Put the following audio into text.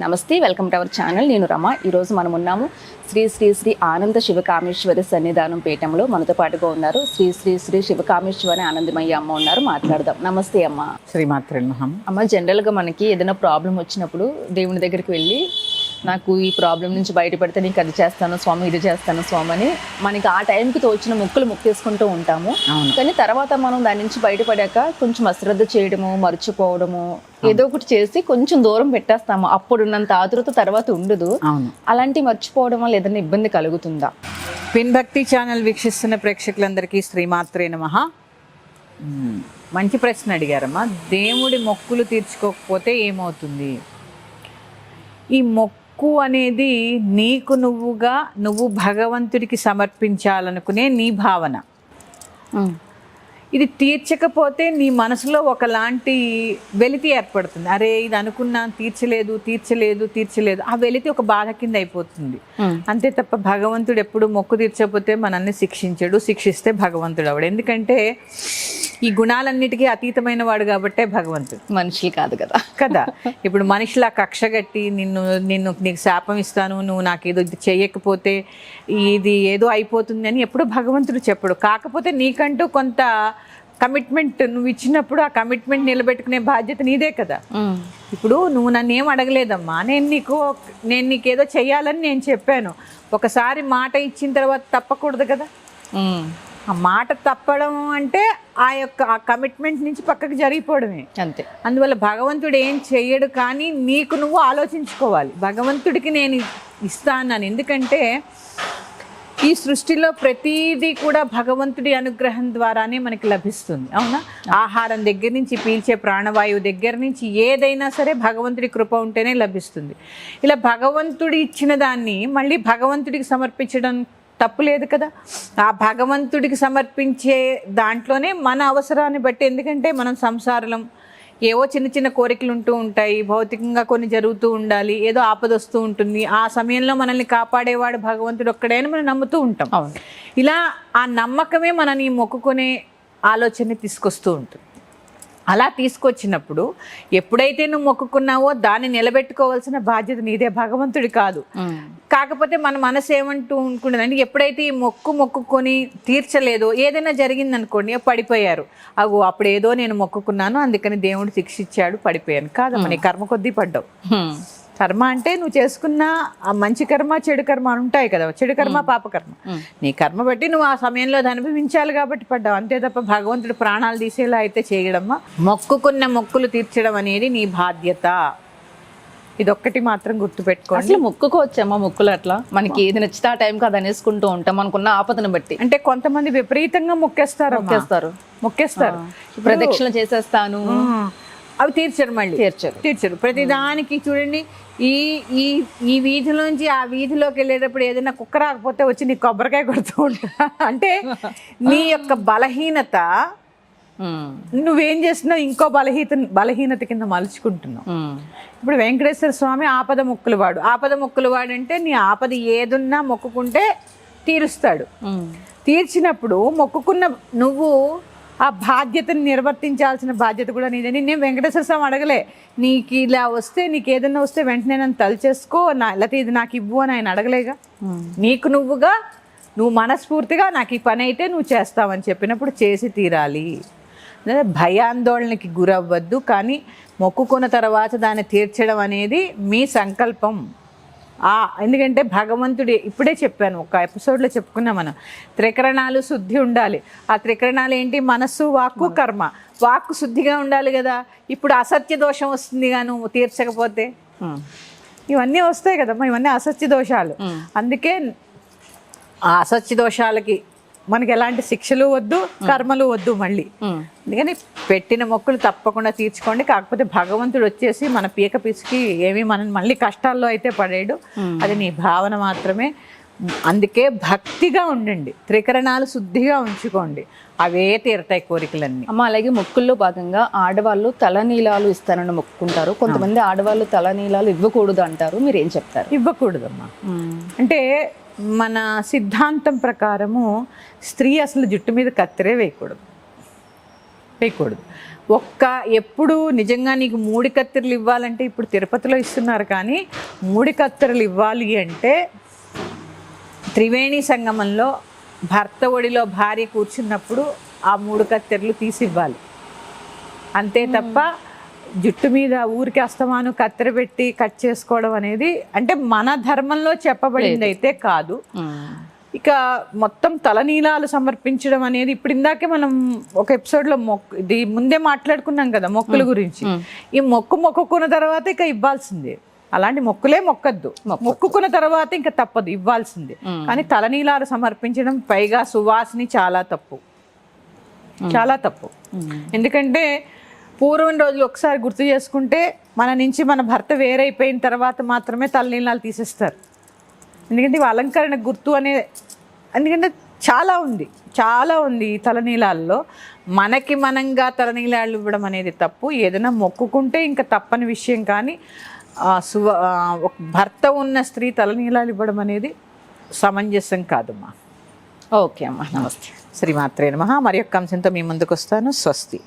నమస్తే, welcome to our channel. నేను రమ. ఈరోజు మనం ఉన్నాము శ్రీ శ్రీ శ్రీ ఆనంద శివకామేశ్వరి సన్నిధానం పీఠంలో. మనతో పాటుగా ఉన్నారు శ్రీ శ్రీ శ్రీ శివకామేశ్వరి ఆనందమయ్య అమ్మ ఉన్నారు. మాట్లాడదాం. నమస్తే అమ్మ. శ్రీమాత్రే నమః. అమ్మ, జనరల్గా మనకి ఏదైనా ప్రాబ్లం వచ్చినప్పుడు దేవుని దగ్గరికి వెళ్ళి నాకు ఈ ప్రాబ్లం నుంచి బయటపడితే నీకు అది చేస్తాను స్వామి, ఇది చేస్తాను స్వామి అని మనకి ఆ టైంకి తోచిన మొక్కులు మొక్కేసుకుంటూ ఉంటాము. కానీ తర్వాత మనం దాని నుంచి బయటపడాక కొంచెం అశ్రద్ధ చేయడము, మర్చిపోవడము, ఏదో ఒకటి చేసి కొంచెం దూరం పెట్టేస్తాము. అప్పుడున్నంత ఆతురత తర్వాత ఉండదు. అలాంటి మర్చిపోవడం వల్ల ఏదైనా ఇబ్బంది కలుగుతుందా? పిన్ భక్తి ఛానల్ వీక్షిస్తున్న ప్రేక్షకులందరికీ శ్రీమాత్రే నమః. మంచి ప్రశ్న అడిగారమ్మా. దేవుడి మొక్కులు తీర్చుకోకపోతే ఏమవుతుంది? ఈ మొక్కు అనేది నీకు నువ్వు భగవంతుడికి సమర్పించాలనుకునే నీ భావన. ఇది తీర్చకపోతే నీ మనసులో ఒకలాంటి వెలితి ఏర్పడుతుంది. అరే, ఇది అనుకున్నాను, తీర్చలేదు. ఆ వెలితి ఒక బాధ కింద అయిపోతుంది. అంతే తప్ప భగవంతుడు ఎప్పుడు మొక్కు తీర్చకపోతే మనల్ని శిక్షించడు. శిక్షిస్తే భగవంతుడు అవడు. ఎందుకంటే ఈ గుణాలన్నిటికీ అతీతమైన వాడు కాబట్టే భగవంతుడు, మనిషి కాదు కదా. ఇప్పుడు మనిషిలా కక్ష కట్టి నీకు శాపం ఇస్తాను, నువ్వు నాకు ఏదో ఇది చెయ్యకపోతే ఇది ఏదో అయిపోతుంది అని ఎప్పుడు భగవంతుడు చెప్పడు. కాకపోతే నీకంటూ కొంత కమిట్మెంట్ నువ్వు ఇచ్చినప్పుడు ఆ కమిట్మెంట్ నిలబెట్టుకునే బాధ్యత నీదే కదా. ఇప్పుడు నువ్వు నన్ను ఏం అడగలేదమ్మా, నేను నీకేదో చెయ్యాలని నేను చెప్పాను. ఒకసారి మాట ఇచ్చిన తర్వాత తప్పకూడదు కదా. ఆ మాట తప్పడం అంటే ఆ కమిట్మెంట్ నుంచి పక్కకు జరిగిపోవడమే అంతే. అందువల్ల భగవంతుడు ఏం చెయ్యడు, కానీ నీకు నువ్వు ఆలోచించుకోవాలి. భగవంతుడికి నేను ఇస్తానని. ఎందుకంటే ఈ సృష్టిలో ప్రతీదీ కూడా భగవంతుడి అనుగ్రహం ద్వారానే మనకి లభిస్తుంది, అవునా? ఆహారం దగ్గర నుంచి పీల్చే ప్రాణవాయువు దగ్గర నుంచి ఏదైనా సరే భగవంతుడి కృప ఉంటేనే లభిస్తుంది. ఇలా భగవంతుడి ఇచ్చిన దాన్ని మళ్ళీ భగవంతుడికి సమర్పించడం తప్పు లేదు కదా. ఆ భగవంతుడికి సమర్పించే దాంట్లోనే మన అవసరాన్ని బట్టి, ఎందుకంటే మనం సంసారం ఏవో చిన్న చిన్న కోరికలు ఉంటూ ఉంటాయి, భౌతికంగా కొన్ని జరుగుతూ ఉండాలి, ఏదో ఆపదొస్తూ ఉంటుంది. ఆ సమయంలో మనల్ని కాపాడేవాడు భగవంతుడు ఒక్కడే అని మనం నమ్ముతూ ఉంటాం. ఇలా ఆ నమ్మకమే మనని మొక్కుకునే ఆలోచన తీసుకొస్తూ ఉంటుంది. అలా తీసుకొచ్చినప్పుడు ఎప్పుడైతే నువ్వు మొక్కుకున్నావో దాన్ని నిలబెట్టుకోవాల్సిన బాధ్యత నీదే, భగవంతుడి కాదు. కాకపోతే మన మనసు ఏమంటూ అనుకుంటుందంటే, ఎప్పుడైతే ఈ మొక్కుకొని తీర్చలేదో, ఏదైనా జరిగిందనుకోండి, పడిపోయారు, అప్పుడు ఏదో నేను మొక్కుకున్నాను అందుకని దేవుడు శిక్షించాడు పడిపోయాను. కాదమ్మా, నీ కర్మ కొద్దీ పడ్డావు. కర్మ అంటే నువ్వు చేసుకున్న మంచి కర్మ, చెడు కర్మ అని ఉంటాయి కదా. చెడు కర్మ, పాపకర్మ. నీ కర్మ బట్టి నువ్వు ఆ సమయంలో అది అనుభవించాలి కాబట్టి పడ్డావు, అంతే తప్ప భగవంతుడు ప్రాణాలు తీసేలా అయితే చేయడమ్మా. మొక్కుకున్న మొక్కులు తీర్చడం అనేది నీ బాధ్యత. ఇదొక్కటి మాత్రం గుర్తుపెట్టుకోండి. అసలు మొక్కుకోవచ్చమ్మా మొక్కులు అట్లా మనకి ఏది నచ్చితే ఆ టైంకి అది అనేసుకుంటూ ఉంటాం మనకున్న ఆపదను బట్టి. అంటే కొంతమంది విపరీతంగా మొక్కేస్తారు. ప్రదక్షిణ చేసేస్తాను, అవి తీర్చరు, మళ్ళీ తీర్చరు. ప్రతిదానికి చూడండి, ఈ వీధిలోంచి ఆ వీధిలోకి వెళ్ళేటప్పుడు ఏదైనా కుక్క రాకపోతే వచ్చి నీ కొబ్బరికాయ కొడుతూ ఉంటా. అంటే నీ యొక్క బలహీనత నువ్వేం చేస్తున్నావు, ఇంకో బలహీనత కింద మలుచుకుంటున్నావు. ఇప్పుడు వెంకటేశ్వర స్వామి ఆపద మొక్కులు వాడు అంటే నీ ఆపద ఏదున్నా మొక్కుకుంటే తీరుస్తాడు. తీర్చినప్పుడు మొక్కుకున్న నువ్వు ఆ బాధ్యతను నిర్వర్తించాల్సిన బాధ్యత కూడా నీదని. నేను వెంకటేశ్వర స్వామి అడగలే, నీకు ఇలా వస్తే, నీకు ఏదైనా వస్తే వెంటనే నన్ను తలుచేసుకో, లేకపోతే ఇది నాకు ఇవ్వు అని ఆయన అడగలేగా. నీకు నువ్వు మనస్ఫూర్తిగా నాకు ఈ పని అయితే నువ్వు చేస్తావని చెప్పినప్పుడు చేసి తీరాలి. భయాందోళనకి గురవ్వద్దు. కానీ మొక్కుకున్న తర్వాత దాన్ని తీర్చడం అనేది మీ సంకల్పం. ఎందుకంటే భగవంతుడు, ఇప్పుడే చెప్పాను, ఒక ఎపిసోడ్లో చెప్పుకున్నాం మనం, త్రికరణాలు శుద్ధి ఉండాలి. ఆ త్రికరణాలు ఏంటి? మనస్సు, వాక్కు, కర్మ. వాక్కు శుద్ధిగా ఉండాలి కదా. ఇప్పుడు అసత్య దోషం వస్తుందిగా నువ్వు తీర్చకపోతే. ఇవన్నీ వస్తాయి కదమ్మా, ఇవన్నీ అసత్య దోషాలు. అందుకే ఆ అసత్య దోషాలకి మనకి ఎలాంటి శిక్షలు వద్దు, కర్మలు వద్దు మళ్ళీ. అందుకని పెట్టిన మొక్కులు తప్పకుండా తీర్చుకోండి. కాకపోతే భగవంతుడు వచ్చేసి మన పీక పిసికి ఏమీ మనం మళ్ళీ కష్టాల్లో అయితే పడేడు. అది నీ భావన మాత్రమే. అందుకే భక్తిగా ఉండండి, త్రికరణాలు శుద్ధిగా ఉంచుకోండి, అవే తీరతాయి కోరికలన్నీ. అమ్మ, అలాగే మొక్కుల్లో భాగంగా ఆడవాళ్ళు తలనీలాలు ఇస్తారని మొక్కుకుంటారు. కొంతమంది ఆడవాళ్ళు తలనీలాలు ఇవ్వకూడదు అంటారు, మీరు ఏం చెప్తారు? ఇవ్వకూడదమ్మా. అంటే మన సిద్ధాంతం ప్రకారము స్త్రీ అసలు జుట్టు మీద కత్తిరే వేయకూడదు. వేయకూడదు. ఎప్పుడు నిజంగా నీకు 3 కత్తెరలు ఇవ్వాలంటే ఇప్పుడు తిరుపతిలో ఇస్తున్నారు, కానీ 3 కత్తెరలు ఇవ్వాలి అంటే త్రివేణి సంగమంలో భర్త ఒడిలో భార్య కూర్చున్నప్పుడు ఆ 3 కత్తెరలు తీసి ఇవ్వాలి. అంతే తప్ప జుట్టు మీద ఊరికి అస్తమాను కత్తెర పెట్టి కట్ చేసుకోవడం అనేది అంటే మన ధర్మంలో చెప్పబడింది అయితే కాదు. ఇక మొత్తం తలనీలాలు సమర్పించడం అనేది ఇప్పుడు ఇందాకే మనం ఒక ఎపిసోడ్లో ఇది ముందే మాట్లాడుకున్నాం కదా మొక్కుల గురించి. ఈ మొక్కుకున్న తర్వాత ఇక ఇవ్వాల్సిందే. అలాంటి మొక్కులే మొక్కద్దు, మొక్కుకున్న తర్వాత ఇంకా తప్పదు, ఇవ్వాల్సిందే. కానీ తలనీలాలు సమర్పించడం, పైగా సువాసిని, చాలా తప్పు, చాలా తప్పు. ఎందుకంటే పూర్వం రోజులు ఒకసారి గుర్తు చేసుకుంటే మన నుంచి మన భర్త వేరైపోయిన తర్వాత మాత్రమే తలనీలాలు తీసేస్తారు. ఎందుకంటే ఇవి అలంకరణ గుర్తు ఎందుకంటే చాలా ఉంది ఈ తలనీలాల్లో. మనకి మనంగా తలనీలాలు ఇవ్వడం అనేది తప్పు. ఏదైనా మొక్కుకుంటే ఇంకా తప్పని విషయం, కానీ ఒక భర్త ఉన్న స్త్రీ తలనీలాలు ఇవ్వడం అనేది సమంజసం కాదమ్మా. ఓకే అమ్మా, నమస్తే. శ్రీమాత్రే నమః. మరి యొక్క అంశంతో మీ ముందుకు వస్తాను. స్వస్తి.